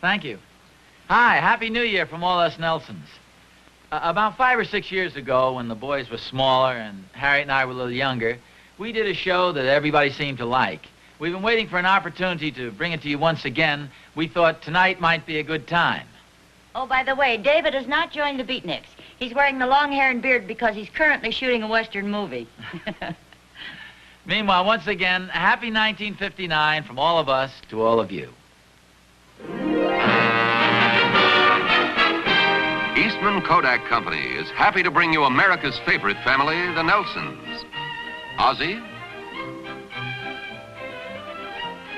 Thank you. Hi, Happy New Year from all us Nelsons. About 5 or 6 years ago, when the boys were smaller and Harriet and I were a little younger, we did a show that everybody seemed to like. We've been waiting for an opportunity to bring it to you once again. We thought tonight might be a good time. Oh, by the way, David has not joined the Beatniks. He's wearing the long hair and beard because he's currently shooting a Western movie. Meanwhile, once again, happy 1959 from all of us to all of you. Eastman Kodak Company is happy to bring you America's favorite family, the Nelsons. Ozzie,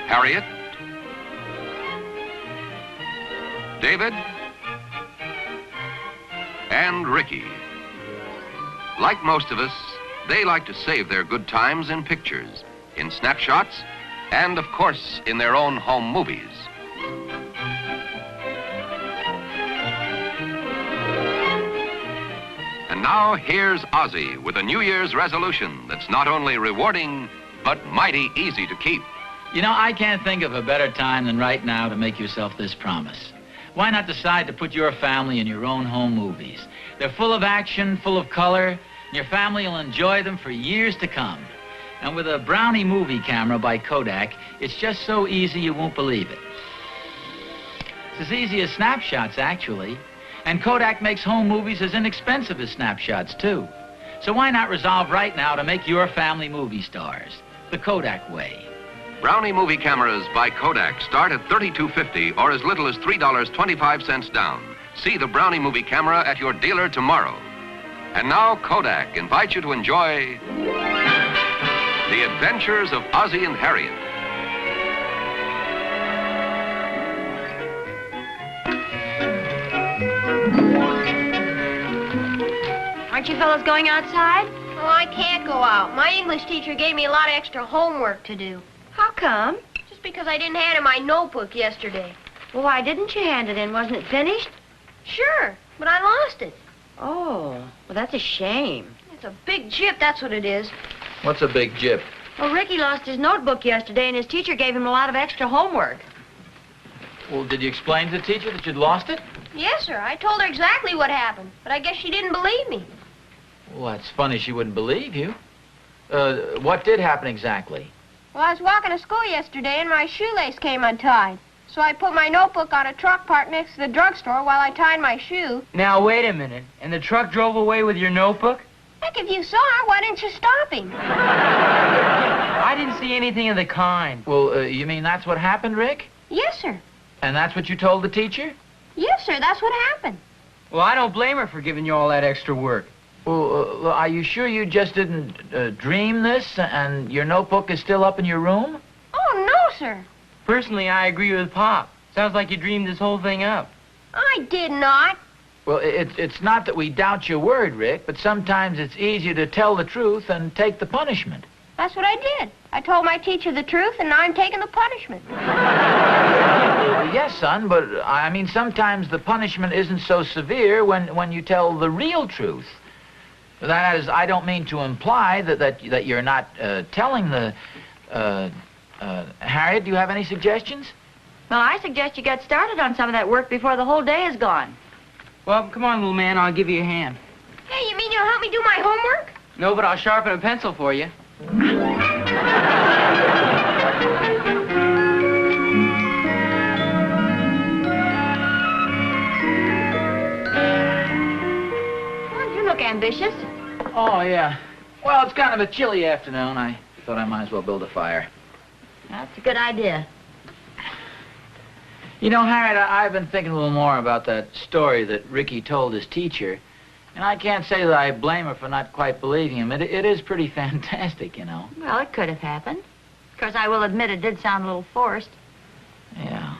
Harriet, David, and Ricky. Like most of us, they like to save their good times in pictures, in snapshots, and of course, in their own home movies. And now, here's Ozzie with a New Year's resolution that's not only rewarding, but mighty easy to keep. You know, I can't think of a better time than right now to make yourself this promise. Why not decide to put your family in your own home movies? They're full of action, full of color, and your family will enjoy them for years to come. And with a Brownie movie camera by Kodak, it's just so easy you won't believe it. It's as easy as snapshots, actually. And Kodak makes home movies as inexpensive as snapshots, too. So why not resolve right now to make your family movie stars the Kodak way? Brownie movie cameras by Kodak start at $32.50 or as little as $3.25 down. See the Brownie movie camera at your dealer tomorrow. And now Kodak invites you to enjoy The Adventures of Ozzie and Harriet. Aren't you fellows going outside? Oh, I can't go out. My English teacher gave me a lot of extra homework to do. How come? Just because I didn't hand in my notebook yesterday. Well, why didn't you hand it in? Wasn't it finished? Sure, but I lost it. Oh, well, that's a shame. It's a big jip, that's what it is. What's a big jip? Well, Ricky lost his notebook yesterday, and his teacher gave him a lot of extra homework. Well, did you explain to the teacher that you'd lost it? Yes, sir. I told her exactly what happened, but I guess she didn't believe me. Well, that's funny she wouldn't believe you. What did happen exactly? Well, I was walking to school yesterday, and my shoelace came untied. So I put my notebook on a truck parked next to the drugstore while I tied my shoe. Now, wait a minute. And the truck drove away with your notebook? Heck, if you saw her, why didn't you stop him? I didn't see anything of the kind. Well, you mean that's what happened, Rick? Yes, sir. And that's what you told the teacher? Yes, sir, that's what happened. Well, I don't blame her for giving you all that extra work. Well, are you sure you just didn't dream this and your notebook is still up in your room? Oh, no, sir. Personally, I agree with Pop. Sounds like you dreamed this whole thing up. I did not. Well, it's not that we doubt your word, Rick, but sometimes it's easier to tell the truth and take the punishment. That's what I did. I told my teacher the truth, and now I'm taking the punishment. Yes, son, but I mean, sometimes the punishment isn't so severe when you tell the real truth. That is, I don't mean to imply that you're not telling the... Harriet, do you have any suggestions? Well, I suggest you get started on some of that work before the whole day is gone. Well, come on, little man. I'll give you a hand. Hey, you mean you'll help me do my homework? No, but I'll sharpen a pencil for you. Well, you look ambitious. Oh, yeah. Well, it's kind of a chilly afternoon. I thought I might as well build a fire. That's a good idea. You know, Harriet, I've been thinking a little more about that story that Ricky told his teacher, and I can't say that I blame her for not quite believing him. It is pretty fantastic, you know. Well, it could have happened. Of course, I will admit it did sound a little forced. Yeah.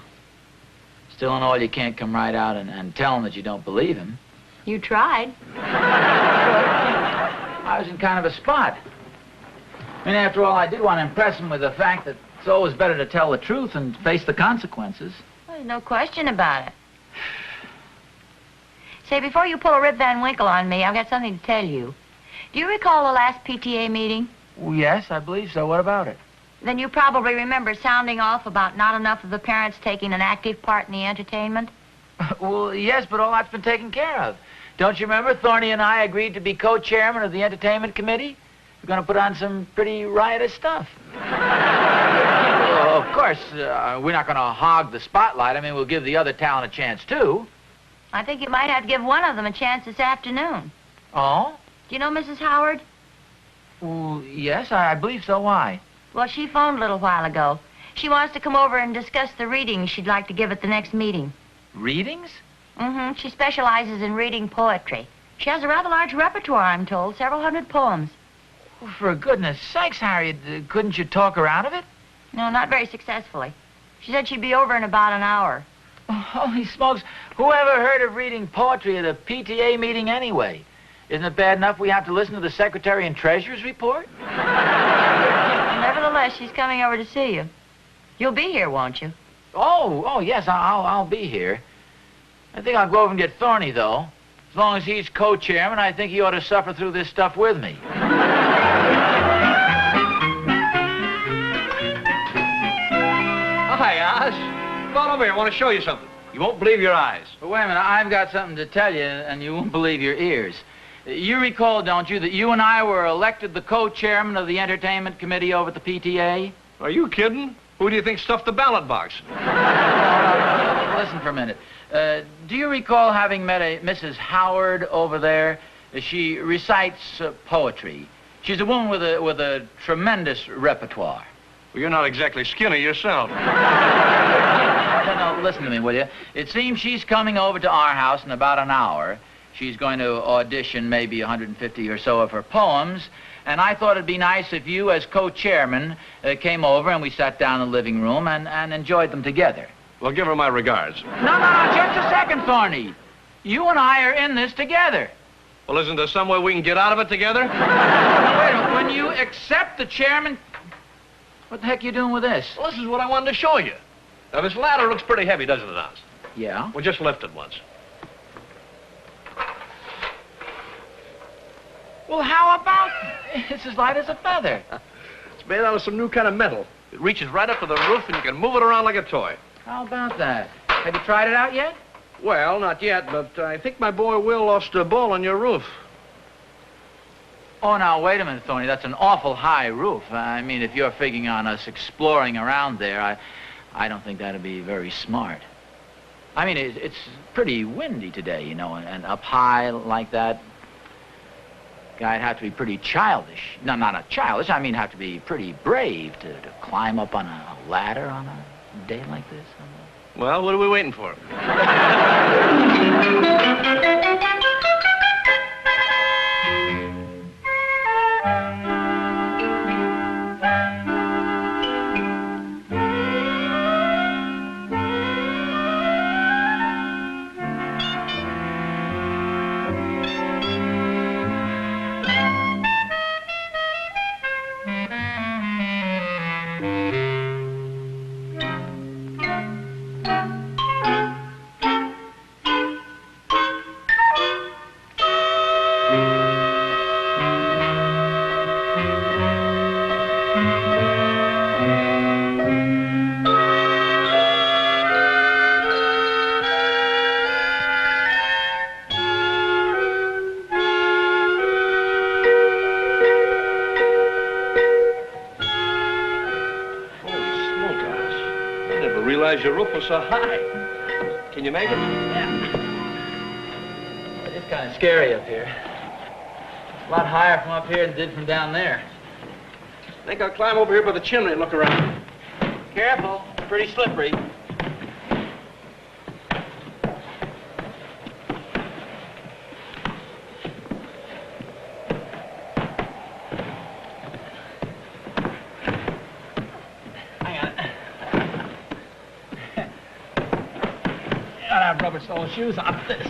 Still in all, you can't come right out and tell him that you don't believe him. You tried. I was in kind of a spot. I mean, after all, I did want to impress him with the fact that it's always better to tell the truth and face the consequences. Well, there's no question about it. Say, before you pull a Rip Van Winkle on me, I've got something to tell you. Do you recall the last PTA meeting? Well, yes, I believe so. What about it? Then you probably remember sounding off about not enough of the parents taking an active part in the entertainment? Well, yes, but all that's been taken care of. Don't you remember Thorny and I agreed to be co-chairman of the entertainment committee? We're going to put on some pretty riotous stuff. Well, of course, we're not going to hog the spotlight. I mean, we'll give the other talent a chance, too. I think you might have to give one of them a chance this afternoon. Oh? Do you know Mrs. Howard? Well, yes, I believe so. Why? Well, she phoned a little while ago. She wants to come over and discuss the readings she'd like to give at the next meeting. Readings? Mm-hmm. She specializes in reading poetry. She has a rather large repertoire, I'm told, several hundred poems. Well, for goodness sakes, Harriet, couldn't you talk her out of it? No, not very successfully. She said she'd be over in about an hour. Oh, holy smokes. Who ever heard of reading poetry at a PTA meeting anyway? Isn't it bad enough we have to listen to the Secretary and Treasurer's report? Nevertheless, she's coming over to see you. You'll be here, won't you? Oh, yes, I'll be here. I think I'll go over and get Thorny, though. As long as he's co-chairman, I think he ought to suffer through this stuff with me. Oh, hi, Oz. Come on over here. I want to show you something. You won't believe your eyes. But wait a minute, I've got something to tell you, and you won't believe your ears. You recall, don't you, that you and I were elected the co-chairman of the entertainment committee over at the PTA? Are you kidding? Who do you think stuffed the ballot box? Listen for a minute. Do you recall having met a Mrs. Howard over there? She recites poetry. She's a woman with a tremendous repertoire. Well, you're not exactly skinny yourself. No, listen to me, will you? It seems she's coming over to our house in about an hour. She's going to audition maybe 150 or so of her poems, and I thought it'd be nice if you, as co-chairman, came over and we sat down in the living room and enjoyed them together. Well, give her my regards. No, just a second, Thorny. You and I are in this together. Well, isn't there some way we can get out of it together? Wait a minute. When you accept the chairman... What the heck are you doing with this? Well, this is what I wanted to show you. Now, this ladder looks pretty heavy, doesn't it, Oz? Yeah? Well, just lift it once. Well, how about... It's as light as a feather. It's made out of some new kind of metal. It reaches right up to the roof, and you can move it around like a toy. How about that? Have you tried it out yet? Well, not yet, but I think my boy Will lost a ball on your roof. Oh, now, wait a minute, Thorny. That's an awful high roof. I mean, if you're figuring on us exploring around there, I don't think that'd be very smart. I mean, it's pretty windy today, you know, and up high like that, guy'd have to be pretty childish. No, not childish. I mean, have to be pretty brave to climb up on a ladder on a day like this. Well, what are we waiting for? Your roof was so high. Can you make it? Yeah. It's kind of scary up here. It's a lot higher from up here than it did from down there. I think I'll climb over here by the chimney and look around. Careful. It's pretty slippery. Rubber sole shoes on this.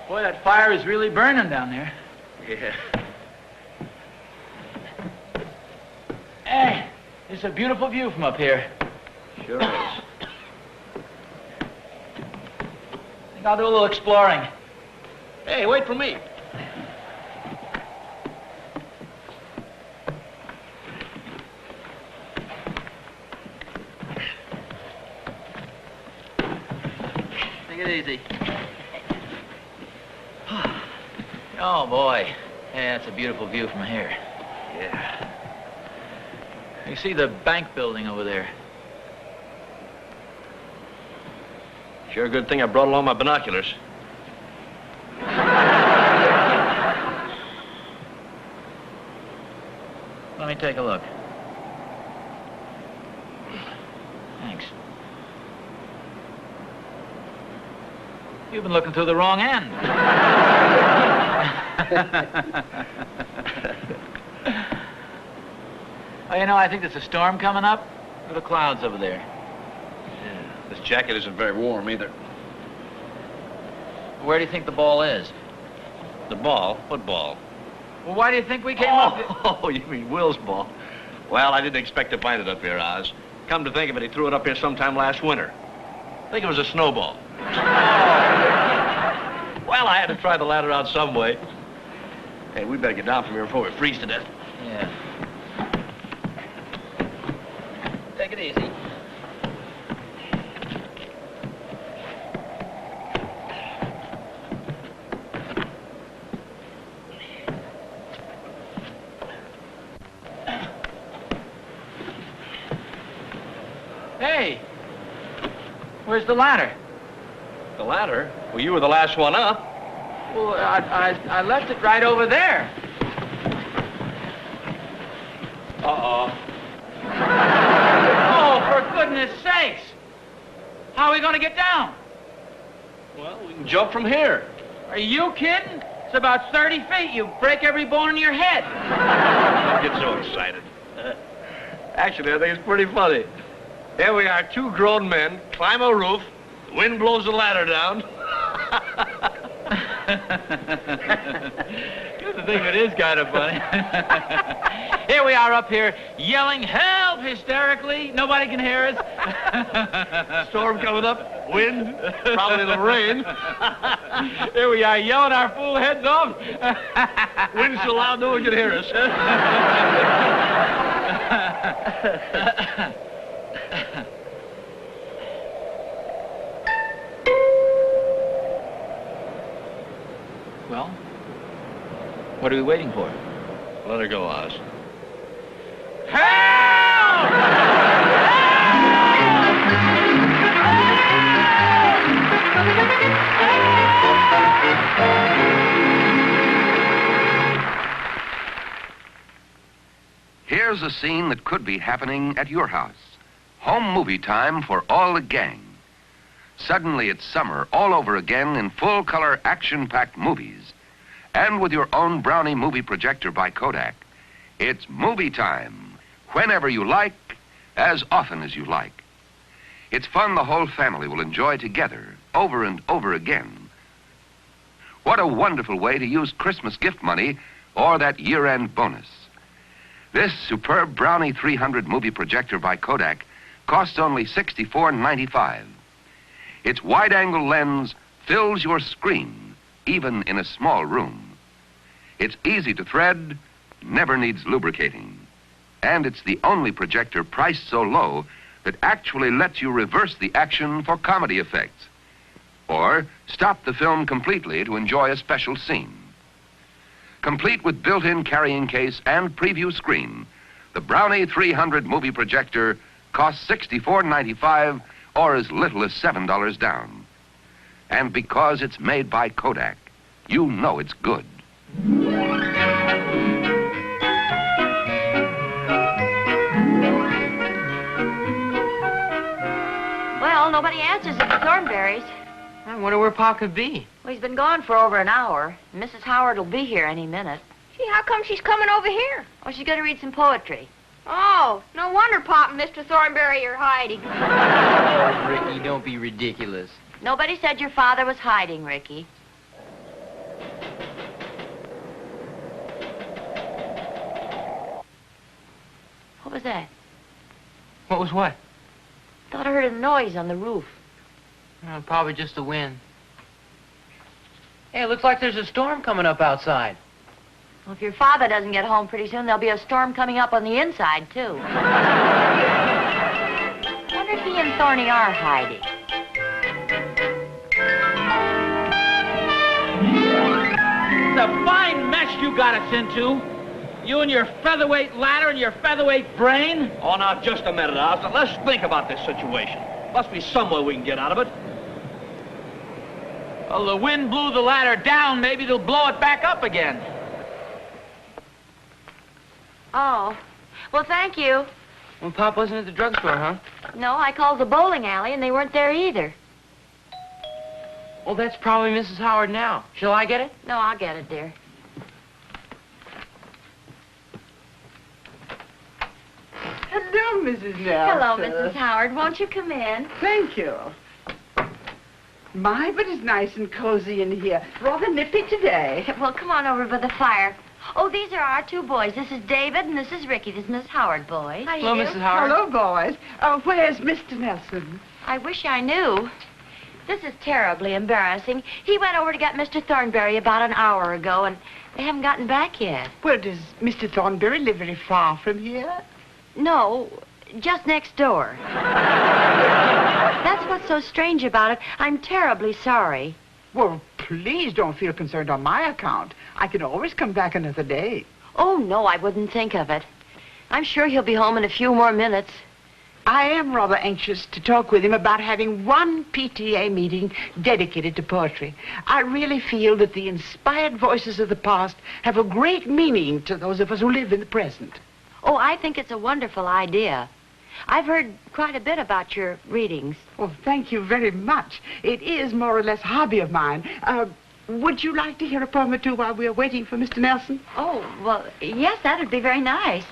Boy, that fire is really burning down there. Yeah. Hey, it's a beautiful view from up here. Sure is. I think I'll do a little exploring. Hey, wait for me. Take it easy. Oh, boy. Yeah, it's a beautiful view from here. Yeah. You see the bank building over there? Sure a good thing I brought along my binoculars. Let me take a look. Thanks. You've been looking through the wrong end. Oh, you know, I think there's a storm coming up. Look at the clouds over there. Yeah. This jacket isn't very warm either. Where do you think the ball is? The ball? What ball? Well, why do you think we came up here? Oh, you mean Will's ball. Well, I didn't expect to find it up here, Oz. Come to think of it, he threw it up here sometime last winter. I think it was a snowball. Well, I had to try the ladder out some way. Hey, we better get down from here before we freeze to death. Yeah. Take it easy. Hey, where's the ladder? The ladder? Well, you were the last one up. Well, I left it right over there. Uh-oh. Oh, for goodness sakes! How are we going to get down? Well, we can jump from here. Are you kidding? It's about 30 feet. You break every bone in your head. Don't get so excited. Actually, I think it's pretty funny. Here we are, two grown men, climb a roof, the wind blows the ladder down. The thing that is kind of funny. Here we are up here yelling help hysterically. Nobody can hear us. Storm coming up, wind, probably the rain. Here we are yelling our fool heads off. Wind so loud no one can hear us. Well, what are we waiting for? Let her go, Oz. Here's a scene that could be happening at your house. Home movie time for all the gang. Suddenly it's summer all over again in full-color, action-packed movies. And with your own Brownie movie projector by Kodak, it's movie time, whenever you like, as often as you like. It's fun the whole family will enjoy together, over and over again. What a wonderful way to use Christmas gift money or that year-end bonus. This superb Brownie 300 movie projector by Kodak costs only $64.95. Its wide-angle lens fills your screen, even in a small room. It's easy to thread, never needs lubricating. And it's the only projector priced so low that actually lets you reverse the action for comedy effects. Or stop the film completely to enjoy a special scene. Complete with built-in carrying case and preview screen, the Brownie 300 movie projector costs $64.95 or as little as $7 down. And because it's made by Kodak, you know it's good. Well, nobody answers at the Thornberrys. I wonder where Pa could be. Well, he's been gone for over an hour. Mrs. Howard will be here any minute. Gee, how come she's coming over here? Oh, she's going to read some poetry. Oh, no wonder Pop and Mr. Thornberry are hiding. Oh, Ricky, don't be ridiculous. Nobody said your father was hiding, Ricky. What was that? What was what? Thought I heard a noise on the roof. Probably just the wind. Hey, it looks like there's a storm coming up outside. Well, if your father doesn't get home pretty soon, there'll be a storm coming up on the inside, too. I wonder if he and Thorny are hiding. It's a fine mess you got us into. You and your featherweight ladder and your featherweight brain. Oh, now, just a minute, Oz. Now, let's think about this situation. Must be some way we can get out of it. Well, the wind blew the ladder down. Maybe they'll blow it back up again. Oh. Well, thank you. Well, Pop wasn't at the drugstore, huh? No, I called the bowling alley, and they weren't there either. Well, that's probably Mrs. Howard now. Shall I get it? No, I'll get it, dear. Hello, Mrs. Nelson. Hello, Mrs. Howard. Won't you come in? Thank you. My, but it's nice and cozy in here. Rather nippy today. Well, come on over by the fire. Oh, these are our two boys. This is David, and this is Ricky. This is Miss Howard, boys. How do you Hello, do? Mrs. Howard. Hello, boys. Where's Mr. Nelson? I wish I knew. This is terribly embarrassing. He went over to get Mr. Thornberry about an hour ago, and they haven't gotten back yet. Well, does Mr. Thornberry live very far from here? No, just next door. That's what's so strange about it. I'm terribly sorry. Well, please don't feel concerned on my account. I can always come back another day. Oh, no, I wouldn't think of it. I'm sure he'll be home in a few more minutes. I am rather anxious to talk with him about having one PTA meeting dedicated to poetry. I really feel that the inspired voices of the past have a great meaning to those of us who live in the present. Oh, I think it's a wonderful idea. I've heard quite a bit about your readings. Well, thank you very much. It is more or less a hobby of mine. Would you like to hear a poem or two while we are waiting for Mr. Nelson? Oh, well, yes, that would be very nice,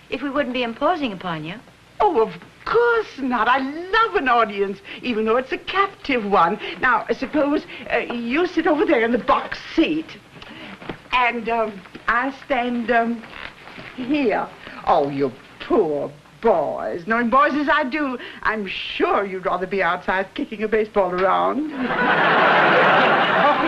if we wouldn't be imposing upon you. Oh, of course not. I love an audience, even though it's a captive one. Now, suppose you sit over there in the box seat, and I stand here. Oh, you poor boys. Knowing boys as I do, I'm sure you'd rather be outside kicking a baseball around. Oh,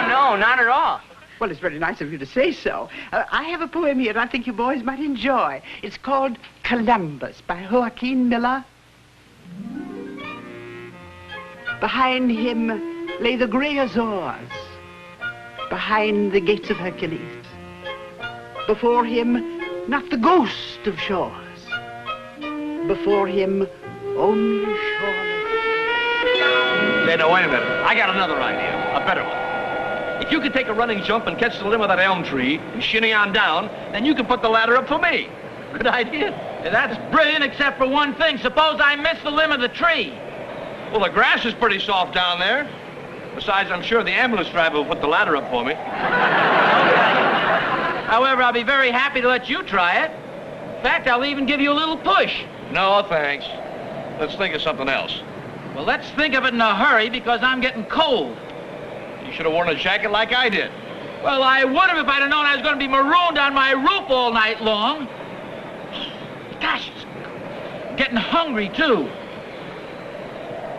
no, not at all. Well, it's very nice of you to say so. I have a poem here that I think you boys might enjoy. It's called Columbus by Joaquin Miller. Behind him lay the gray Azores, behind the gates of Hercules. Before him, not the ghost of shores. Before him, only shoreless. Say, now, wait a minute. I got another idea, a better one. If you could take a running jump and catch the limb of that elm tree and shinny on down, then you can put the ladder up for me. Good idea. Yeah, that's brilliant, except for one thing. Suppose I miss the limb of the tree. Well, the grass is pretty soft down there. Besides, I'm sure the ambulance driver will put the ladder up for me. However, I'll be very happy to let you try it. In fact, I'll even give you a little push. No, thanks. Let's think of something else. Well, let's think of it in a hurry, because I'm getting cold. You should have worn a jacket like I did. Well, I would have if I'd have known I was going to be marooned on my roof all night long. Gosh, I'm getting hungry, too.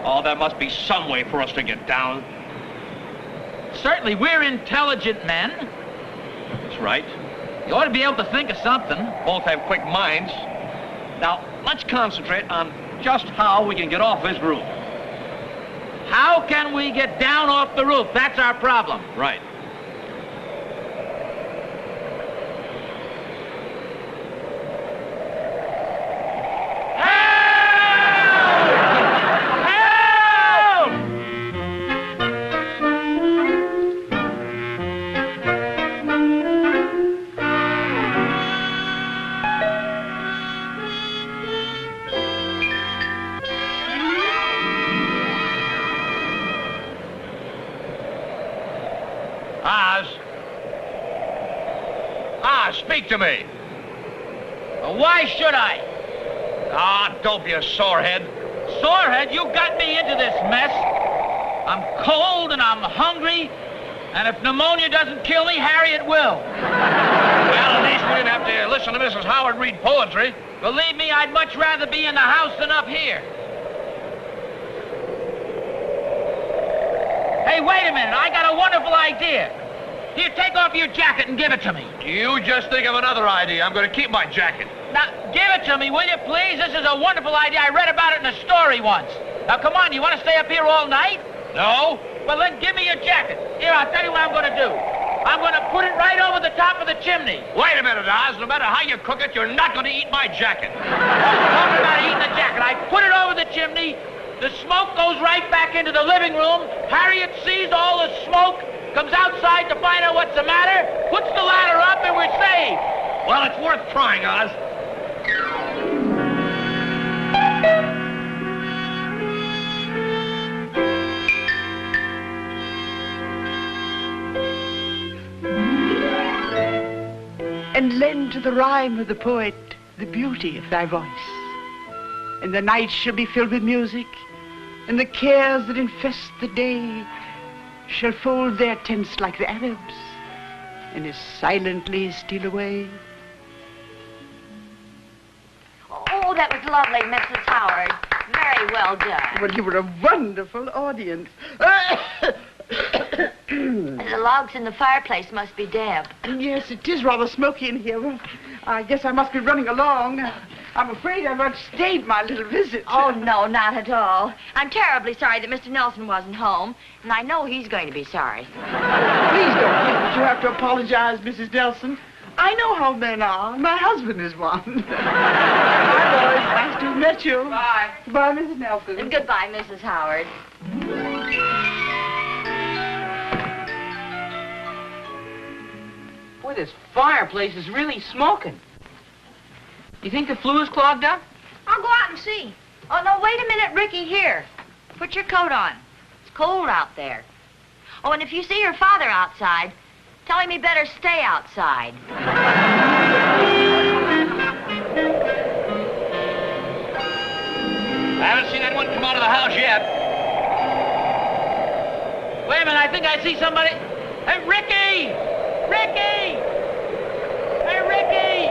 Oh, there must be some way for us to get down. Certainly, we're intelligent men. That's right. You ought to be able to think of something. Both have quick minds. Now, let's concentrate on just how we can get off this roof. How can we get down off the roof? That's our problem. Right. Speak to me. Well, why should I? Ah, don't be a sorehead. Sorehead, you got me into this mess. I'm cold and I'm hungry, and if pneumonia doesn't kill me, Harriet will. Well, at least we didn't have to listen to Mrs. Howard read poetry. Believe me, I'd much rather be in the house than up here. Hey, wait a minute. I got a wonderful idea. Here, take off your jacket and give it to me. You just think of another idea. I'm going to keep my jacket. Now, give it to me, will you, please? This is a wonderful idea. I read about it in a story once. Now, come on, you want to stay up here all night? No? Well, then give me your jacket. Here, I'll tell you what I'm going to do. I'm going to put it right over the top of the chimney. Wait a minute, Oz. No matter how you cook it, you're not going to eat my jacket. Talking about eating the jacket. I put it over the chimney. The smoke goes right back into the living room. Harriet sees all the smoke, comes outside to find out what's the matter, puts the ladder up, and we're saved. Well, it's worth trying, Oz. And lend to the rhyme of the poet the beauty of thy voice. And the night shall be filled with music, and the cares that infest the day shall fold their tents like the Arabs, and as silently steal away. Oh, that was lovely, Mrs. Howard. Very well done. Well, you were a wonderful audience. The logs in the fireplace must be damp. Yes, it is rather smoky in here. Well, I guess I must be running along. I'm afraid I've overstayed my little visit. Oh, no, not at all. I'm terribly sorry that Mr. Nelson wasn't home, and I know he's going to be sorry. Please don't think that you have to apologize, Mrs. Nelson. I know how men are. My husband is one. Bye, boys. Nice to have met you. Bye. Goodbye, Mrs. Nelson. And goodbye, Mrs. Howard. Boy, this fireplace is really smoking. You think the flue's clogged up? I'll go out and see. Oh, no, wait a minute, Ricky, here. Put your coat on. It's cold out there. Oh, and if you see your father outside, tell him he better stay outside. I haven't seen anyone come out of the house yet. Wait a minute, I think I see somebody. Hey, Ricky! Ricky! Hey, Ricky!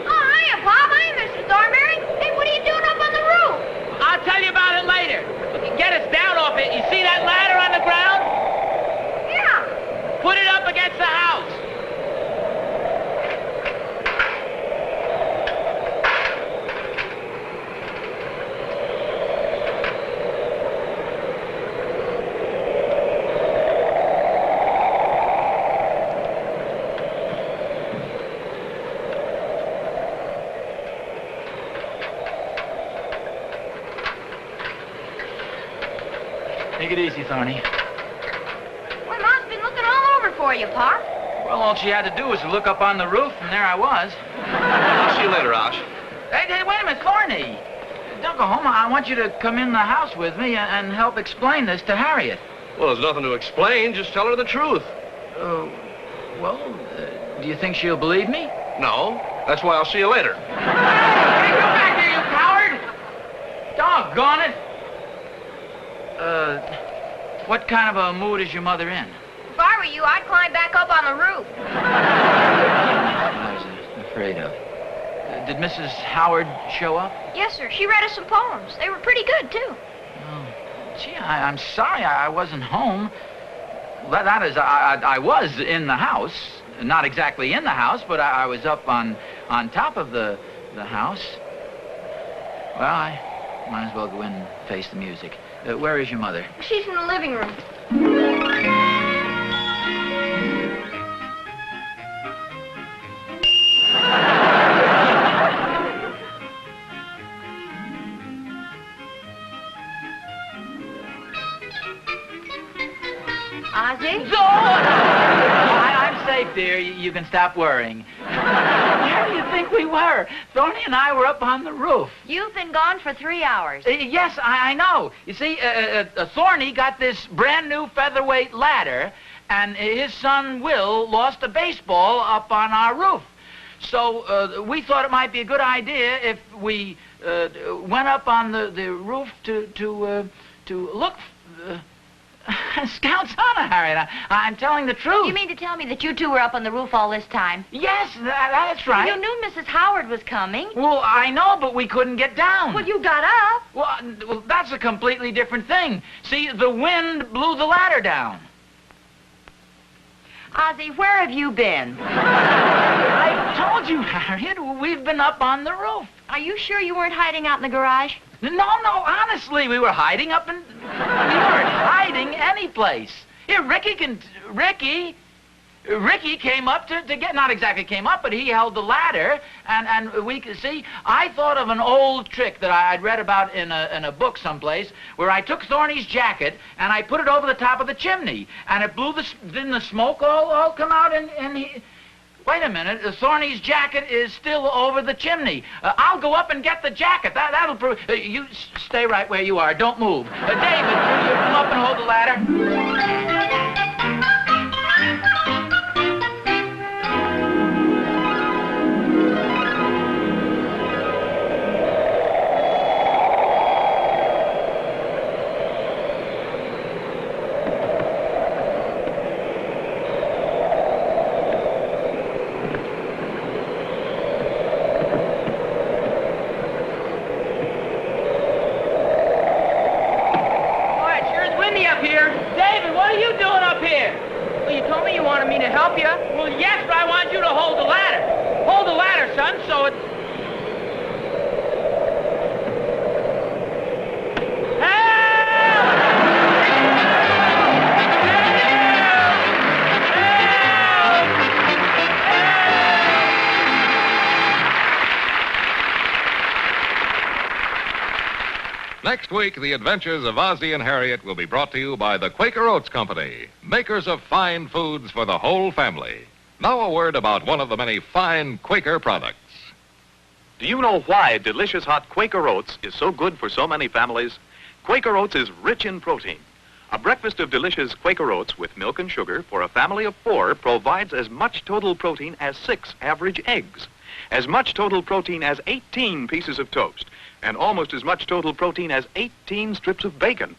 Oh, hiya, Pop. Hiya, Mr. Thornberry. Hey, what are you doing up on the roof? I'll tell you about it later. Get us down off it. You see that ladder on the ground? Yeah. Put it up against the house. Take it easy, Thorny. Well, Mom's been looking all over for you, Pop. Well, all she had to do was to look up on the roof, and there I was. I'll see you later, Oz. Hey, wait a minute, Thorny. Don't go home. I want you to come in the house with me and help explain this to Harriet. Well, there's nothing to explain. Just tell her the truth. Do you think she'll believe me? No. That's why I'll see you later. Hey, come back here, you coward! Doggone it! What kind of a mood is your mother in? If I were you, I'd climb back up on the roof. I was afraid of. Did Mrs. Howard show up? Yes, sir. She read us some poems. They were pretty good, too. Oh, gee, I'm sorry I wasn't home. That is, I was in the house. Not exactly in the house, but I was up on top of the house. Well, I might as well go in and face the music. Where is your mother? She's in the living room. Ozzie? I'm safe, dear. You can stop worrying. Where do you think we were? Thorny and I were up on the roof. You've been gone for 3 hours. Yes, I know. You see, Thorny got this brand-new featherweight ladder, and his son Will lost a baseball up on our roof. So we thought it might be a good idea if we went up on the roof to look. Scout's honor, Harriet. I'm telling the truth. You mean to tell me that you two were up on the roof all this time? Yes, that's right. You knew Mrs. Howard was coming. Well, I know, but we couldn't get down. Well, you got up. Well, that's a completely different thing. See, the wind blew the ladder down. Ozzie, where have you been? I told you, Harriet, we've been up on the roof. Are you sure you weren't hiding out in the garage? No, honestly, we were hiding up in... We weren't hiding any place. Here, Ricky came up to get... Not exactly came up, but he held the ladder, and we could see... I thought of an old trick that I'd read about in a book someplace, where I took Thorny's jacket, and I put it over the top of the chimney, and it blew didn't the smoke all come out, and he... Wait a minute, Thorny's jacket is still over the chimney. I'll go up and get the jacket. That'll prove... you stay right where you are. Don't move. David, will you come up and hold the ladder? David, what are you doing up here? Well, you told me you wanted me to help you. Well, yes, but I want you to hold the ladder. Hold the ladder, son, so it... Next week, the adventures of Ozzie and Harriet will be brought to you by the Quaker Oats Company, makers of fine foods for the whole family. Now a word about one of the many fine Quaker products. Do you know why delicious hot Quaker Oats is so good for so many families? Quaker Oats is rich in protein. A breakfast of delicious Quaker Oats with milk and sugar for a family of 4 provides as much total protein as 6 average eggs, as much total protein as 18 pieces of toast, and almost as much total protein as 18 strips of bacon.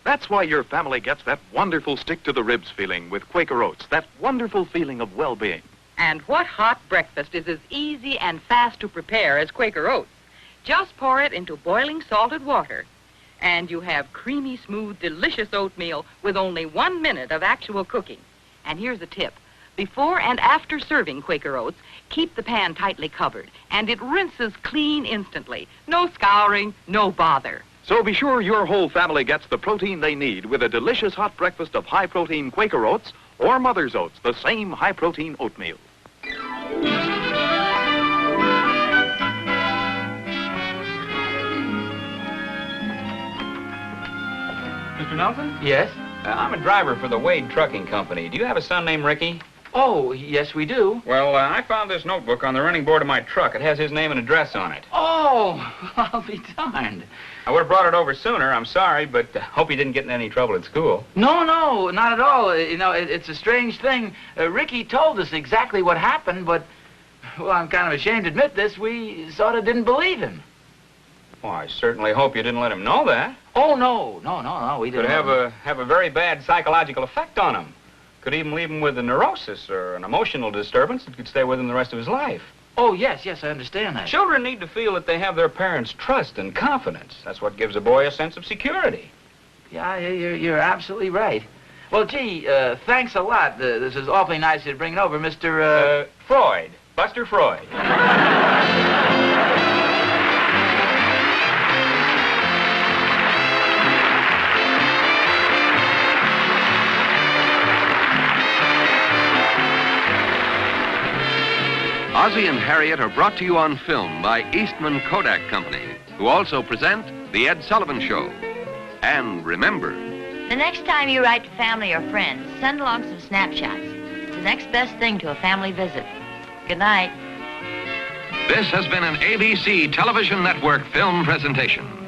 That's why your family gets that wonderful stick-to-the-ribs feeling with Quaker Oats, that wonderful feeling of well-being. And what hot breakfast is as easy and fast to prepare as Quaker Oats? Just pour it into boiling salted water, and you have creamy, smooth, delicious oatmeal with only 1 minute of actual cooking. And here's a tip. Before and after serving Quaker Oats, keep the pan tightly covered, and it rinses clean instantly. No scouring, no bother. So be sure your whole family gets the protein they need with a delicious hot breakfast of high-protein Quaker Oats or Mother's Oats, the same high-protein oatmeal. Mr. Nelson? Yes? I'm a driver for the Wade Trucking Company. Do you have a son named Ricky? Oh, yes, we do. Well, I found this notebook on the running board of my truck. It has his name and address on it. Oh, I'll be darned. I would have brought it over sooner. I'm sorry, but hope he didn't get in any trouble at school. No, not at all. You know, it's a strange thing. Ricky told us exactly what happened, but, well, I'm kind of ashamed to admit this. We sort of didn't believe him. Well, I certainly hope you didn't let him know that. Oh, no, we didn't. Could have a very bad psychological effect on him. Could even leave him with a neurosis or an emotional disturbance that could stay with him the rest of his life. Oh, yes, I understand that. Children need to feel that they have their parents' trust and confidence. That's what gives a boy a sense of security. Yeah, you're absolutely right. Well, gee, thanks a lot. This is awfully nice of you to bring it over, Mr. Freud. Buster Freud. Ozzie and Harriet are brought to you on film by Eastman Kodak Company, who also present The Ed Sullivan Show. And remember, The next time you write to family or friends, send along some snapshots. It's the next best thing to a family visit. Good night. this has been an ABC Television Network film presentation.